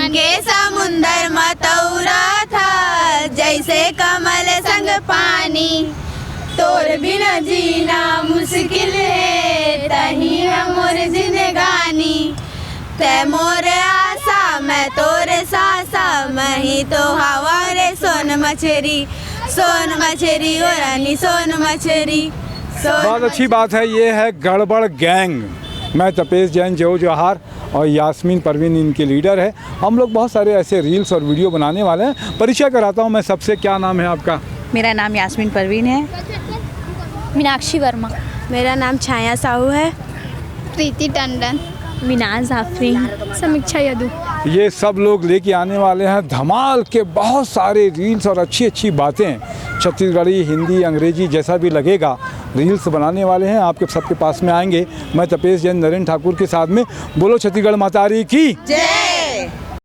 मन के समुंदर मतौरा था, जैसे कमल संग पानी। तोर बिना जीना मुश्किल है, तही है मोर जिंदगानी। तै मोर आशा मैं तोरे सासा, मैं ही तो हवा रे सोन मछरी। सोन मछरी ओ रानी सोन मछरी। बहुत अच्छी बात है। ये है गड़बड़ गैंग। मैं तपेश जैन, जय जोहार, और यास्मीन परवीन इनके लीडर है। हम लोग बहुत सारे ऐसे रील्स और वीडियो बनाने वाले हैं। परिचय कराता हूँ मैं सबसे। क्या नाम है आपका? मेरा नाम यास्मीन परवीन है। मीनाक्षी वर्मा। मेरा नाम छाया साहू है। प्रीति टंडन। मिनाज जाफरी। समीक्षा यदु। ये सब लोग लेके आने वाले हैं धमाल के बहुत सारे रील्स और अच्छी अच्छी बातें। छत्तीसगढ़ी, हिंदी, अंग्रेजी जैसा भी लगेगा रील्स बनाने वाले हैं, आपके सबके पास में आएंगे। मैं तपेश जैन नरेंद्र ठाकुर के साथ में। बोलो छत्तीसगढ़ मातारी की जय।